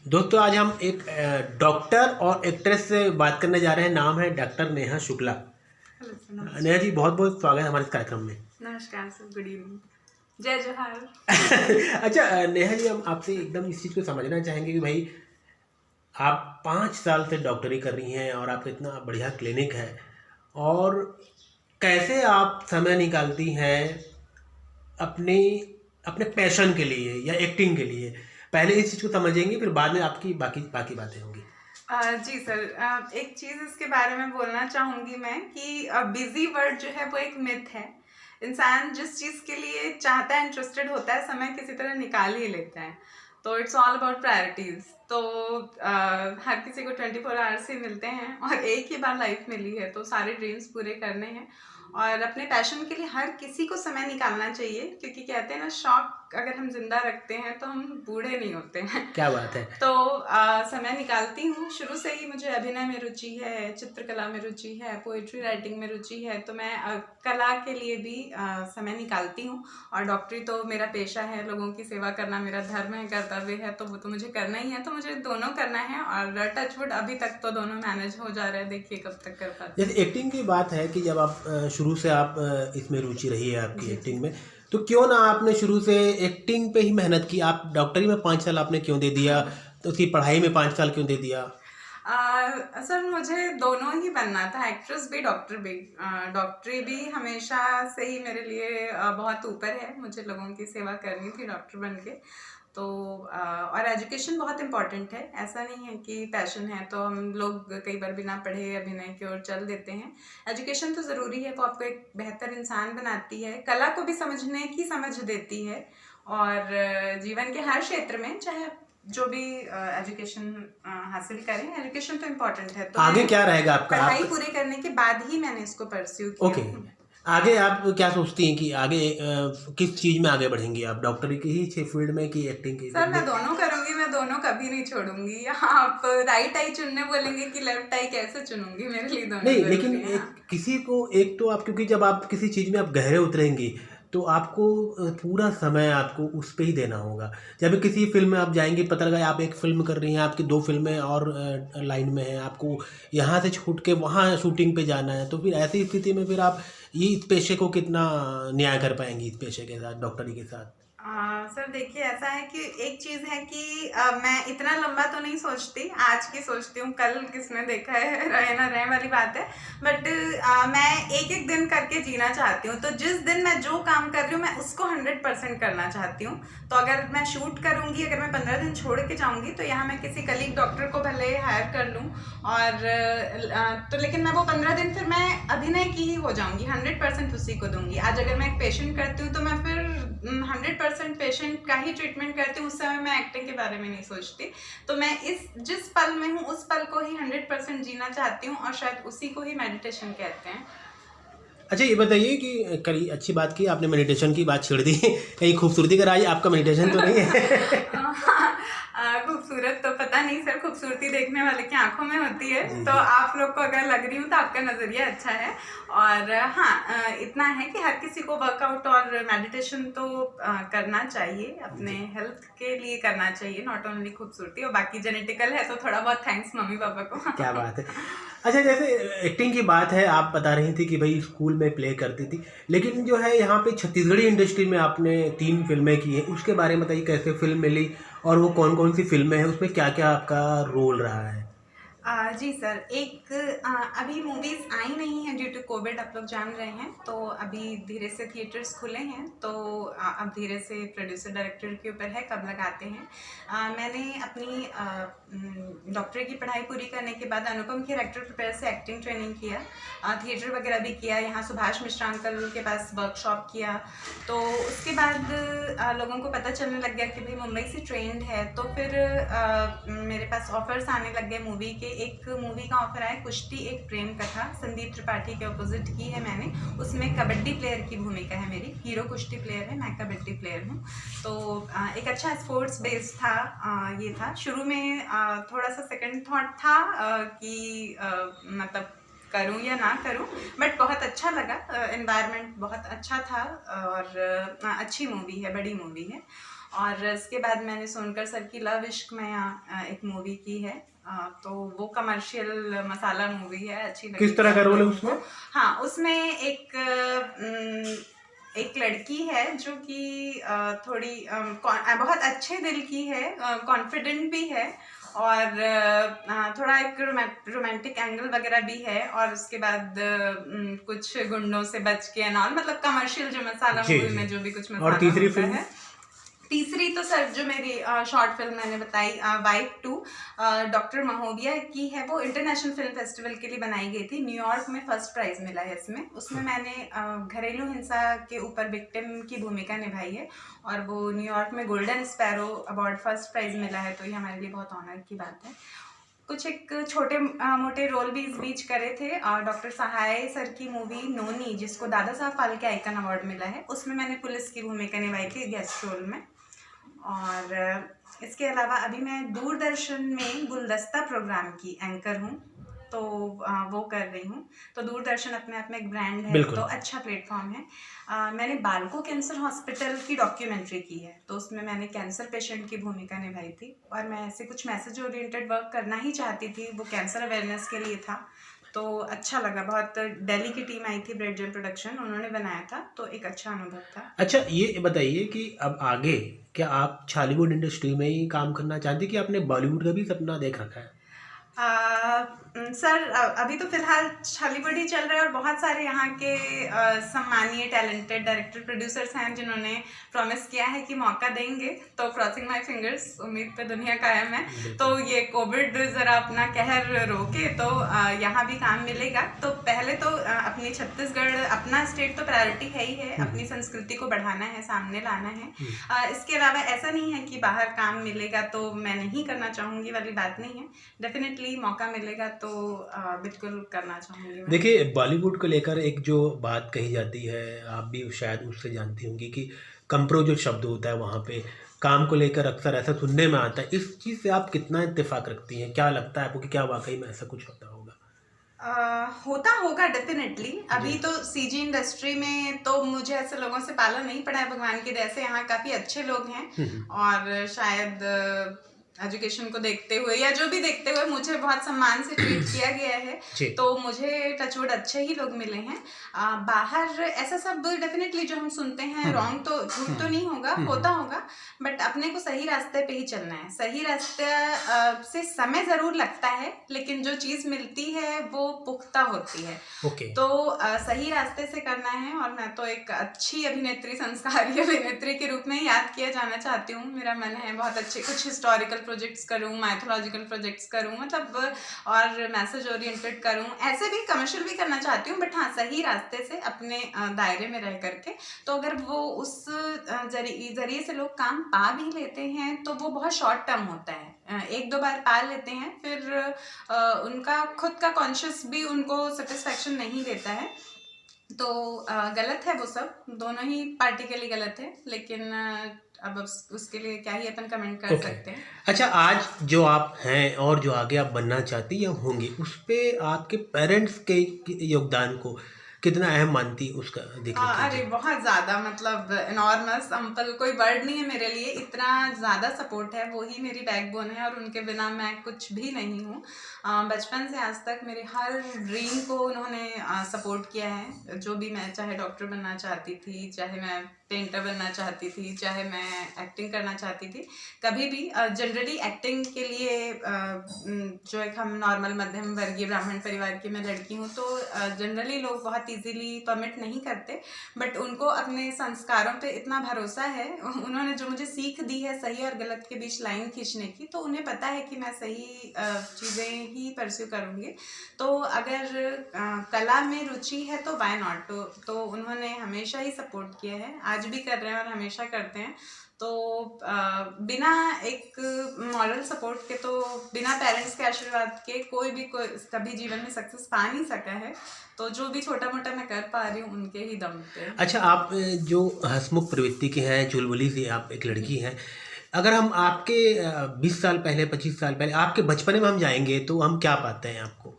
दोस्तों आज हम एक डॉक्टर और एक्ट्रेस से बात करने जा रहे हैं। नाम है doctor Neha Shukla. Hello sir, नमस्कार। नेहा जी बहुत बहुत स्वागत है हमारे इस कार्यक्रम में। नमस्कार सर, गुड इवनिंग, जय जोहार। अच्छा नेहा जी, हम आपसे एकदम इस चीज़ को समझना चाहेंगे कि भाई आप 5 साल से डॉक्टरी कर रही हैं और आपका इतना बढ़िया क्लिनिक है, और कैसे आप समय निकालती हैं अपने अपने पैशन के लिए या एक्टिंग के लिए। पहले इस चीज़ को समझेंगे, फिर बाद में आपकी बाकी बाकी बातें होंगी। जी सर, एक चीज़ इसके बारे में बोलना चाहूँगी मैं कि बिजी वर्ड जो है वो एक मिथ है। इंसान जिस चीज़ के लिए चाहता है, इंटरेस्टेड होता है, समय किसी तरह निकाल ही लेता है। तो इट्स ऑल अबाउट प्रायोरिटीज़। तो हर किसी को 24 आवर्स ही मिलते हैं और एक ही बार लाइफ मिली है, तो सारे ड्रीम्स पूरे करने हैं और अपने पैशन के लिए हर किसी को समय निकालना चाहिए, क्योंकि कहते हैं ना, शौक अगर हम जिंदा रखते हैं तो हम बूढ़े नहीं होते हैं। क्या बात है। तो समय निकालती हूँ। शुरू से ही मुझे अभिनय में रुचि है, चित्रकला में रुचि है, पोइट्री राइटिंग में रुचि है, तो मैं कला के लिए भी समय निकालती हूँ। और डॉक्टरी तो मेरा पेशा है, लोगों की सेवा करना मेरा धर्म है, कर्तव्य है, तो वो तो मुझे करना ही है। तो मुझे दोनों करना है और टचवुड अभी तक तो दोनों मैनेज हो जा रहे हैं। देखिए कब तक कर पाते। जैसे एक्टिंग की बात है कि जब आप शुरू से आप इसमें रुचि रही है आपकी एक्टिंग में, तो क्यों ना आपने शुरू से एक्टिंग पे ही मेहनत की। आप डॉक्टरी में 5 साल आपने क्यों दे दिया, तो उसकी पढ़ाई में 5 साल क्यों दे दिया। सर मुझे दोनों ही बनना था, एक्ट्रेस भी डॉक्टर भी। डॉक्टरी भी हमेशा से ही मेरे लिए बहुत ऊपर है। मुझे लोगों की सेवा करनी थी डॉक्टर बन के। तो और एजुकेशन बहुत इम्पॉर्टेंट है। ऐसा नहीं है कि पैशन है तो हम लोग कई बार बिना पढ़े अभिनय की ओर चल देते हैं। एजुकेशन तो ज़रूरी है, वो आपको एक बेहतर इंसान बनाती है, कला को भी समझने की समझ देती है। और जीवन के हर क्षेत्र में, चाहे जो भी एजुकेशन हासिल करें, एजुकेशन तो इम्पोर्टेंट है। तो आगे क्या रहेगा आपका? पढ़ाई पूरी करने के बाद ही मैंने इसको परस्यू किया। ओके, आगे आप क्या सोचती हैं कि आगे किस चीज़ में आगे बढ़ेंगी आप, डॉक्टरी की ही फील्ड में कि एक्टिंग की? सर मैं दोनों करूंगी, मैं दोनों कभी नहीं छोड़ूंगी। आप राइट आई चुनने बोलेंगे कि लेफ्ट आई कैसे चुनूंगी, मेरे लिए दोनों नहीं, जरूरी लेकिन है। किसी को एक तो आप, क्योंकि जब आप किसी चीज़ में आप गहरे उतरेंगी तो आपको पूरा समय आपको उस पे ही देना होगा। जब किसी फिल्म में आप जाएंगे, पता लगा आप एक फिल्म कर रही हैं, आपकी 2 फिल्में और लाइन में हैं, आपको यहाँ से छूट के वहाँ शूटिंग पे जाना है, तो फिर ऐसी स्थिति में फिर आप ये इस पेशे को कितना न्याय कर पाएंगी, इस पेशे के साथ, डॉक्टरी के साथ। सर देखिए, ऐसा है कि एक चीज़ है कि मैं इतना लंबा तो नहीं सोचती, आज की सोचती हूँ, कल किसने देखा है, रहे ना रहे वाली बात है। बट मैं एक एक दिन करके जीना चाहती हूँ। तो जिस दिन मैं जो काम कर रही हूँ मैं उसको 100% करना चाहती हूँ। तो अगर मैं शूट करूँगी, अगर मैं 15 दिन छोड़ के जाऊँगी, तो यहाँ मैं किसी कलीग डॉक्टर को भले हायर कर लूँ, और तो लेकिन मैं वो 15 दिन फिर मैं अभिनय की ही हो जाऊँगी, 100% उसी को दूंगी। आज अगर मैं एक पेशेंट करती हूँ तो मैं फिर 100% पेशेंट का ही ट्रीटमेंट करती हूँ। उस समय मैं एक्टिंग के बारे में नहीं सोचती। तो मैं जिस पल में हूँ उस पल को ही 100% जीना चाहती हूँ, और शायद उसी को ही मेडिटेशन कहते हैं। अच्छा ये बताइए कि करी अच्छी बात की आपने, मेडिटेशन की बात छेड़ दी। कहीं खूबसूरती का राज आपका मेडिटेशन तो नहीं है? खूबसूरत तो पता नहीं सर, खूबसूरती देखने वाले की आंखों में होती है। तो आप लोग को अगर लग रही हूँ तो आपका नज़रिया अच्छा है। और हाँ, इतना है कि हर किसी को वर्कआउट और मेडिटेशन तो करना चाहिए, अपने हेल्थ के लिए करना चाहिए, नॉट ओनली खूबसूरती। और बाकी जेनेटिकल है तो थोड़ा बहुत थैंक्स मम्मी पापा को। क्या बात है। अच्छा जैसे एक्टिंग की बात है, आप बता रही थी कि भाई स्कूल में प्ले करती थी, लेकिन जो है यहाँ पे छत्तीसगढ़ी इंडस्ट्री में आपने 3 फिल्में की हैं, उसके बारे में बताइए, कैसे फिल्म मिली और वो कौन कौन सी फिल्में हैं, उसमें क्या क्या आपका रोल रहा है? जी सर, एक अभी मूवीज़ आई नहीं हैं ड्यू टू कोविड, आप लोग जान रहे हैं। तो अभी धीरे से थिएटर्स खुले हैं, तो अब धीरे से प्रोड्यूसर डायरेक्टर के ऊपर है कब लगाते हैं। मैंने अपनी डॉक्टरी की पढ़ाई पूरी करने के बाद अनुपम खेर एक्टर प्रिपेयर से एक्टिंग ट्रेनिंग किया, थिएटर वगैरह भी किया, यहाँ सुभाष मिश्रा अंकल के पास वर्कशॉप किया। तो उसके बाद लोगों को पता चलने लग गया कि भाई मुंबई से ट्रेंड है, तो फिर मेरे पास ऑफर्स आने लग गए मूवी के। एक मूवी का ऑफर आया, कुश्ती एक प्रेम कथा, संदीप त्रिपाठी के ऑपोजिट की है मैंने। उसमें कबड्डी प्लेयर की भूमिका है मेरी, हीरो कुश्ती प्लेयर है, मैं कबड्डी प्लेयर हूँ। तो एक अच्छा स्पोर्ट्स बेस्ड था। ये था शुरू में, थोड़ा सा सेकंड थॉट था कि मतलब करूँ या ना करूँ, बट बहुत अच्छा लगा, एनवायरनमेंट बहुत अच्छा था और अच्छी मूवी है, बड़ी मूवी है। और इसके बाद मैंने सोनकर सर की लव इश्क मैया एक मूवी की है। तो वो कमर्शियल मसाला मूवी है, अच्छी लगी। किस तरह का रोल है उसमें? हाँ, उसमें एक लड़की है जो कि थोड़ी बहुत अच्छे दिल की है, कॉन्फिडेंट भी है, और थोड़ा एक रोमांटिक एंगल वगैरह भी है, और उसके बाद कुछ गुंडों से बच के एंड ऑल, मतलब कमर्शियल जो मसाला जी, मूवी जी। में जो भी कुछ और मसाला तीसरी होता फिल्म? है। तीसरी तो सर जो मेरी शॉर्ट फिल्म मैंने बताई वाइफ 2 डॉक्टर महोबिया की है, वो इंटरनेशनल फिल्म फेस्टिवल के लिए बनाई गई थी। न्यूयॉर्क में फर्स्ट प्राइज मिला है इसमें। उसमें मैंने घरेलू हिंसा के ऊपर विक्टिम की भूमिका निभाई है, और वो न्यूयॉर्क में golden sparrow award first prize मिला है, तो ये हमारे लिए बहुत ऑनर की बात है। कुछ एक छोटे मोटे रोल भी इस बीच करे थे। डॉक्टर सहाय सर की मूवी नोनी, जिसको दादा साहब फाल्के आइकन अवार्ड मिला है, उसमें मैंने पुलिस की भूमिका निभाई थी गेस्ट रोल में। और इसके अलावा अभी मैं दूरदर्शन में गुलदस्ता प्रोग्राम की एंकर हूँ, तो वो कर रही हूँ। तो दूरदर्शन अपने आप में एक ब्रांड है, तो अच्छा प्लेटफॉर्म है। मैंने बालको कैंसर हॉस्पिटल की डॉक्यूमेंट्री की है, तो उसमें मैंने कैंसर पेशेंट की भूमिका निभाई थी, और मैं ऐसे कुछ मैसेज ओरिएंटेड वर्क करना ही चाहती थी, वो कैंसर अवेयरनेस के लिए था, तो अच्छा लगा बहुत। दिल्ली की टीम आई थी, ब्रेड जेम प्रोडक्शन, उन्होंने बनाया था, तो एक अच्छा अनुभव था। अच्छा, ये बताइए कि अब आगे क्या आप छॉलीवुड इंडस्ट्री में ही काम करना चाहती कि आपने बॉलीवुड का भी सपना देख रखा है? सर अभी तो फिलहाल छॉलीवुड ही चल रहा है, और बहुत सारे यहाँ के सम्मानीय टैलेंटेड डायरेक्टर प्रोड्यूसर्स हैं जिन्होंने प्रॉमिस किया है कि मौका देंगे, तो क्रॉसिंग माय फिंगर्स, उम्मीद पे दुनिया कायम है। तो ये कोविड ज़रा अपना कहर रोके तो यहाँ भी काम मिलेगा। तो पहले तो अपनी छत्तीसगढ़ अपना स्टेट तो प्रायोरिटी है ही है, अपनी संस्कृति को बढ़ाना है, सामने लाना है। इसके अलावा ऐसा नहीं है कि बाहर काम मिलेगा तो मैं नहीं करना चाहूँगी वाली बात नहीं है। डेफिनेटली मौका मिलेगा तो बिल्कुल करना चाहूँगी मैं। देखिए, बॉलीवुड को लेकर एक जो बात कही जाती है, आप भी शायद उससे जानती होंगी कि कंप्रो जो शब्द होता है वहाँ पे काम को लेकर अक्सर ऐसा सुनने में आता है। इस चीज़ से आप कितना इत्तेफाक रखती हैं? क्या लगता है आपको कि क्या वाकई में ऐसा कुछ होता होगा? होता होगा डेफिनेटली। अभी तो सीजी इंडस्ट्री में तो मुझे ऐसे लोगों से पाला नहीं पड़ा है, भगवान की दया से यहाँ काफ़ी अच्छे लोग हैं, और शायद एजुकेशन को देखते हुए या जो भी देखते हुए मुझे बहुत सम्मान से ट्रीट किया गया है, तो मुझे टचवुड अच्छे ही लोग मिले हैं। बाहर ऐसा सब डेफिनेटली जो हम सुनते हैं रॉन्ग, तो झूठ तो नहीं होगा, होता होगा, बट अपने को सही रास्ते पे ही चलना है। सही रास्ते से समय ज़रूर लगता है, लेकिन जो चीज़ मिलती है वो पुख्ता होती है। तो सही रास्ते से करना है, और मैं तो एक अच्छी अभिनेत्री, संस्कारी अभिनेत्री के रूप में याद किया जाना चाहती हूँ। मेरा मन है बहुत अच्छे कुछ हिस्टोरिकल प्रोजेक्ट्स करूँ, माइथोलॉजिकल प्रोजेक्ट्स करूँ, मतलब और मैसेज ओरिएंटेड करूँ। ऐसे भी कमर्शियल भी करना चाहती हूँ, बट हाँ सही रास्ते से अपने दायरे में रह करके। तो अगर वो उस जरिए से लोग काम पा भी लेते हैं तो वो बहुत शॉर्ट टर्म होता है, एक दो बार पा लेते हैं, फिर उनका खुद का कॉन्शियस भी उनको सेटिस्फैक्शन नहीं देता है, तो गलत है वो सब, दोनों ही पार्टी के लिए गलत है। लेकिन अब उसके लिए क्या ही अपन कमेंट कर सकते हैं। अच्छा, आज जो आप हैं और जो आगे आप बनना चाहती या होंगी, उस पे आपके पेरेंट्स के योगदान को कितना अहम मानती उसका जिक्र कीजिए। अरे बहुत ज़्यादा, मतलब इनॉर्मस, अम्पल कोई वर्ड नहीं है मेरे लिए, इतना ज़्यादा सपोर्ट है, वो ही मेरी बैकबोन है, और उनके बिना मैं कुछ भी नहीं हूँ। बचपन से आज तक मेरे हर ड्रीम को उन्होंने सपोर्ट किया है। जो भी मैं, चाहे डॉक्टर बनना चाहती थी, चाहे मैं पेंटर बनना चाहती थी, चाहे मैं एक्टिंग करना चाहती थी, कभी भी जनरली एक्टिंग के लिए जो एक हम नॉर्मल मध्यम वर्गीय ब्राह्मण परिवार की मैं लड़की हूँ, तो जनरली लोग बहुत इजीली परमिट नहीं करते, बट उनको अपने संस्कारों पे इतना भरोसा है, उन्होंने जो मुझे सीख दी है सही और गलत के बीच लाइन खींचने की, तो उन्हें पता है कि मैं सही चीज़ें ही परस्यू करूँगी। तो अगर कला में रुचि है तो वाई नॉट, तो उन्होंने हमेशा ही सपोर्ट किया है, आज भी कर रहे हैं और हमेशा करते हैं। तो बिना एक मॉरल सपोर्ट के, तो बिना पेरेंट्स के आशीर्वाद के कोई कभी जीवन में सक्सेस पा नहीं सका है। तो जो भी छोटा मोटा मैं कर पा रही हूँ उनके ही दम पे। अच्छा, आप जो हंसमुख प्रवृत्ति के हैं, चुलबुली सी आप एक लड़की हैं, अगर हम आपके 20 साल पहले, 25 साल पहले, आपके बचपने में हम जाएंगे तो हम क्या पाते हैं आपको?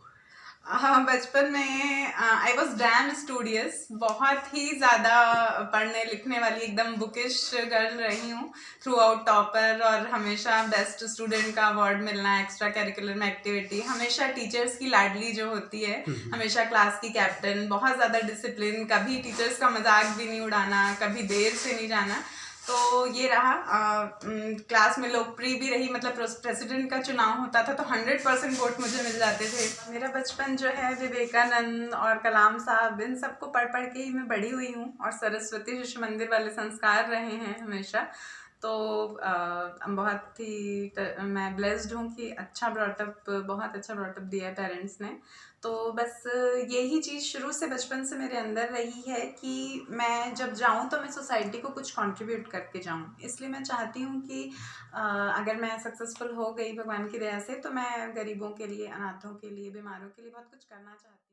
हाँ, बचपन में आई वॉज डैम स्टूडियस, बहुत ही ज़्यादा पढ़ने लिखने वाली एकदम बुकिश गर्ल रही हूँ। थ्रू आउट टॉपर, और हमेशा बेस्ट स्टूडेंट का अवार्ड मिलना, एक्स्ट्रा करिकुलर में एक्टिविटी, हमेशा टीचर्स की लाडली जो होती है, हमेशा क्लास की कैप्टन, बहुत ज़्यादा डिसिप्लिन, कभी टीचर्स का मजाक भी नहीं उड़ाना, कभी देर से नहीं जाना। तो ये रहा। क्लास में लोकप्रिय भी रही, मतलब प्रेसिडेंट का चुनाव होता था तो 100% वोट मुझे मिल जाते थे। मेरा बचपन जो है विवेकानंद और कलाम साहब, इन सबको पढ़ पढ़ के ही मैं बड़ी हुई हूँ, और सरस्वती शिशु मंदिर वाले संस्कार रहे हैं हमेशा। तो बहुत ही मैं ब्लेस्ड हूँ कि अच्छा ब्रॉटअप, बहुत अच्छा ब्रॉटअप दिया है पेरेंट्स ने। तो बस यही चीज़ शुरू से बचपन से मेरे अंदर रही है कि मैं जब जाऊँ तो मैं सोसाइटी को कुछ कंट्रीब्यूट करके जाऊँ। इसलिए मैं चाहती हूँ कि अगर मैं सक्सेसफुल हो गई भगवान की दया से, तो मैं गरीबों के लिए, अनाथों के लिए, बीमारों के लिए बहुत कुछ करना चाहती हूँ।